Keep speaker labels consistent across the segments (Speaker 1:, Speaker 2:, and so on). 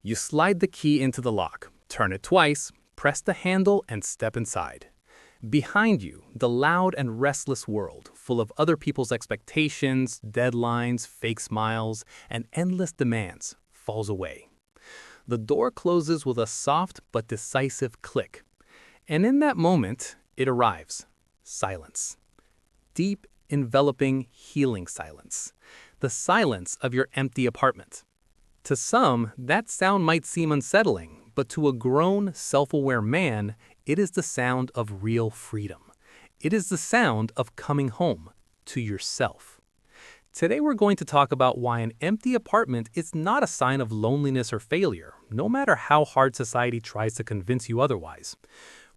Speaker 1: You slide the key into the lock, turn it twice, press the handle, and step inside. Behind you, the loud and restless world, full of other people's expectations, deadlines, fake smiles, and endless demands, falls away. The door closes with a soft but decisive click. And in that moment, it arrives. Silence. Deep, enveloping, healing silence. The silence of your empty apartment. To some, that sound might seem unsettling, but to a grown, self-aware man, it is the sound of real freedom. It is the sound of coming home to yourself. Today we're going to talk about why an empty apartment is not a sign of loneliness or failure, no matter how hard society tries to convince you otherwise.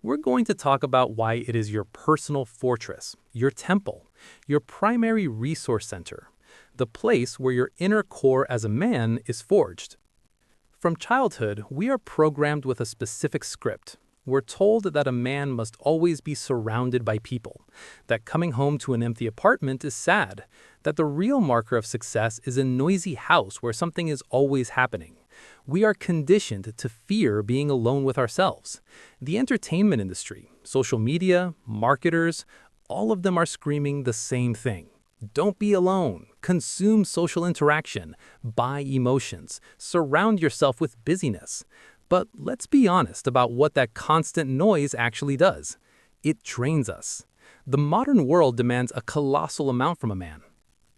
Speaker 1: We're going to talk about why it is your personal fortress, your temple, your primary resource center, the place where your inner core as a man is forged. From childhood, we are programmed with a specific script. We're told that a man must always be surrounded by people, that coming home to an empty apartment is sad, that the real marker of success is a noisy house where something is always happening. We are conditioned to fear being alone with ourselves. The entertainment industry, social media, marketers, all of them are screaming the same thing. Don't be alone. Consume social interaction. Buy emotions. Surround yourself with busyness. But let's be honest about what that constant noise actually does. It drains us. The modern world demands a colossal amount from a man.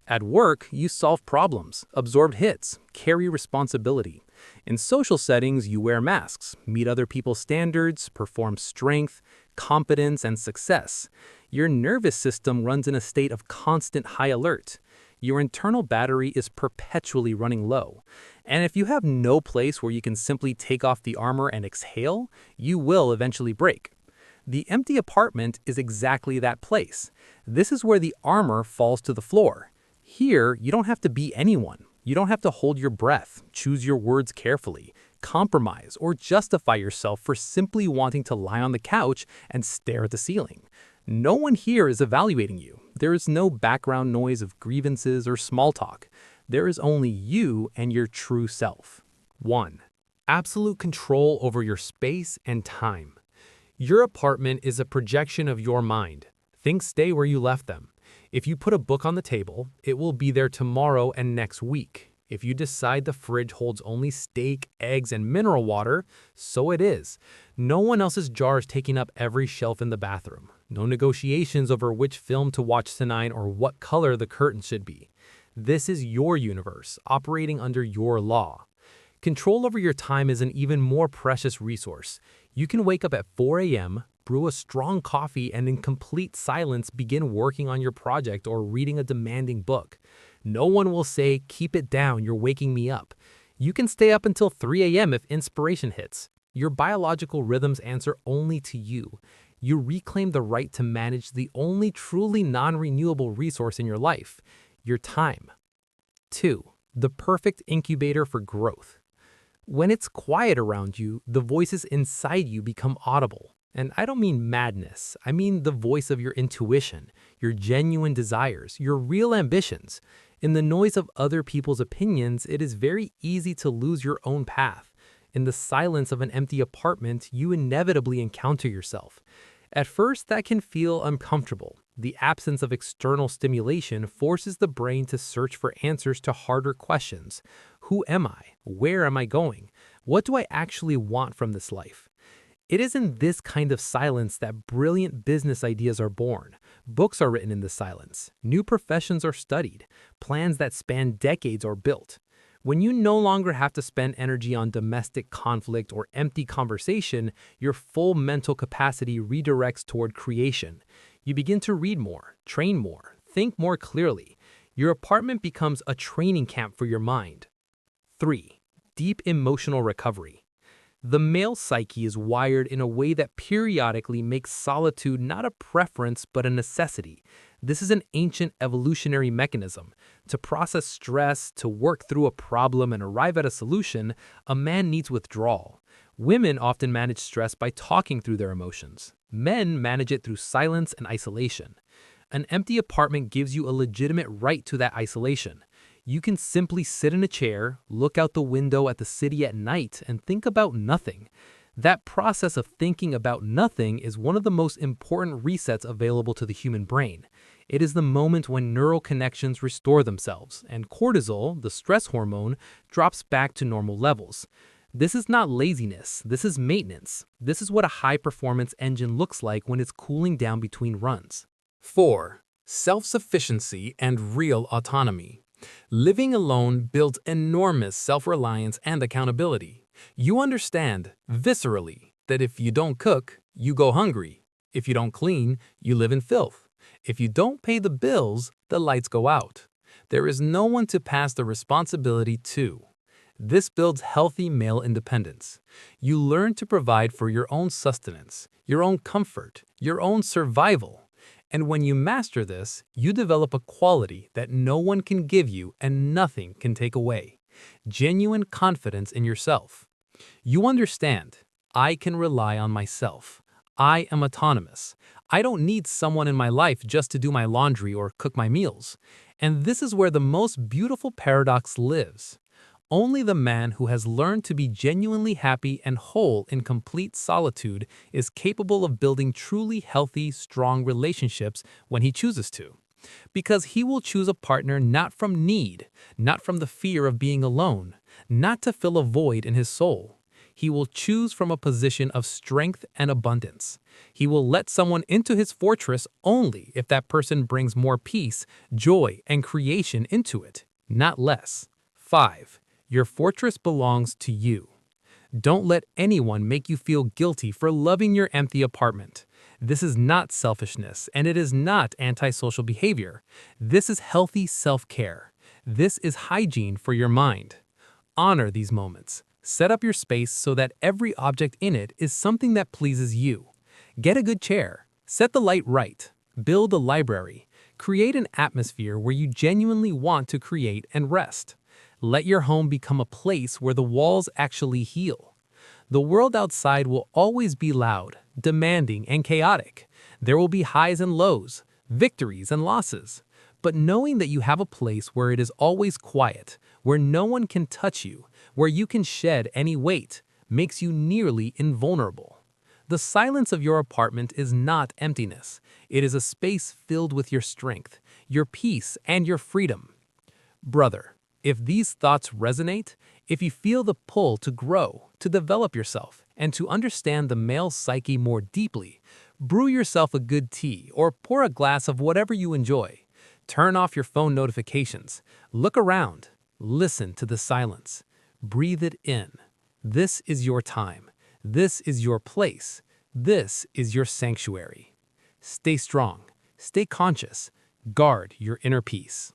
Speaker 1: At work, you solve problems, absorb hits, carry responsibility. In social settings, you wear masks, meet other people's standards, perform strength, competence, and success. Your nervous system runs in a state of constant high alert. Your internal battery is perpetually running low. And if you have no place where you can simply take off the armor and exhale, you will eventually break. The empty apartment is exactly that place. This is where the armor falls to the floor. Here, you don't have to be anyone. You don't have to hold your breath, choose your words carefully, compromise, or justify yourself for simply wanting to lie on the couch and stare at the ceiling. No one here is evaluating you. There is no background noise of grievances or small talk. There is only you and your true self. 1. Absolute control over your space and time. Your apartment is a projection of your mind. Things stay where you left them. If you put a book on the table, it will be there tomorrow and next week. If you decide the fridge holds only steak, eggs, and mineral water, so it is. No one else's jar is taking up every shelf in the bathroom. No negotiations over which film to watch tonight or what color the curtains should be. This is your universe, operating under your law. Control over your time is an even more precious resource. You can wake up at 4 a.m., brew a strong coffee, and in complete silence begin working on your project or reading a demanding book. No one will say, "Keep it down, you're waking me up." You can stay up until 3 a.m. if inspiration hits. Your biological rhythms answer only to you. You reclaim the right to manage the only truly non-renewable resource in your life, your time. 2. The perfect incubator for growth. When it's quiet around you, the voices inside you become audible. And I don't mean madness. I mean the voice of your intuition, your genuine desires, your real ambitions. In the noise of other people's opinions, it is very easy to lose your own path. In the silence of an empty apartment, you inevitably encounter yourself. At first, that can feel uncomfortable. The absence of external stimulation forces the brain to search for answers to harder questions. Who am I? Where am I going? What do I actually want from this life? It is in this kind of silence that brilliant business ideas are born. Books are written in this silence. New professions are studied. Plans that span decades are built. When you no longer have to spend energy on domestic conflict or empty conversation, your full mental capacity redirects toward creation. You begin to read more, train more, think more clearly. Your apartment becomes a training camp for your mind. 3. Deep emotional recovery. The male psyche is wired in a way that periodically makes solitude not a preference but a necessity. This is an ancient evolutionary mechanism. To process stress, to work through a problem and arrive at a solution, a man needs withdrawal. Women often manage stress by talking through their emotions. Men manage it through silence and isolation. An empty apartment gives you a legitimate right to that isolation. You can simply sit in a chair, look out the window at the city at night, and think about nothing. That process of thinking about nothing is one of the most important resets available to the human brain. It is the moment when neural connections restore themselves, and cortisol, the stress hormone, drops back to normal levels. This is not laziness, this is maintenance. This is what a high-performance engine looks like when it's cooling down between runs. 4. Self-sufficiency and real autonomy. Living alone builds enormous self-reliance and accountability. You understand, viscerally, that if you don't cook, you go hungry. If you don't clean, you live in filth. If you don't pay the bills, the lights go out. There is no one to pass the responsibility to. This builds healthy male independence. You learn to provide for your own sustenance, your own comfort, your own survival. And when you master this, you develop a quality that no one can give you and nothing can take away. Genuine confidence in yourself. You understand, I can rely on myself. I am autonomous. I don't need someone in my life just to do my laundry or cook my meals. And this is where the most beautiful paradox lives. Only the man who has learned to be genuinely happy and whole in complete solitude is capable of building truly healthy, strong relationships when he chooses to. Because he will choose a partner not from need, not from the fear of being alone, not to fill a void in his soul. He will choose from a position of strength and abundance. He will let someone into his fortress only if that person brings more peace, joy, and creation into it, not less. 5. Your fortress belongs to you. Don't let anyone make you feel guilty for loving your empty apartment. This is not selfishness, and it is not antisocial behavior. This is healthy self-care. This is hygiene for your mind. Honor these moments. Set up your space so that every object in it is something that pleases you. Get a good chair. Set the light right. Build a library. Create an atmosphere where you genuinely want to create and rest. Let your home become a place where the walls actually heal. The world outside will always be loud, demanding, and chaotic. There will be highs and lows, victories and losses. But knowing that you have a place where it is always quiet, where no one can touch you, where you can shed any weight, makes you nearly invulnerable. The silence of your apartment is not emptiness. It is a space filled with your strength, your peace, and your freedom. Brother, if these thoughts resonate, if you feel the pull to grow, to develop yourself, and to understand the male psyche more deeply, brew yourself a good tea or pour a glass of whatever you enjoy. Turn off your phone notifications. Look around. Listen to the silence. Breathe it in. This is your time. This is your place. This is your sanctuary. Stay strong. Stay conscious. Guard your inner peace.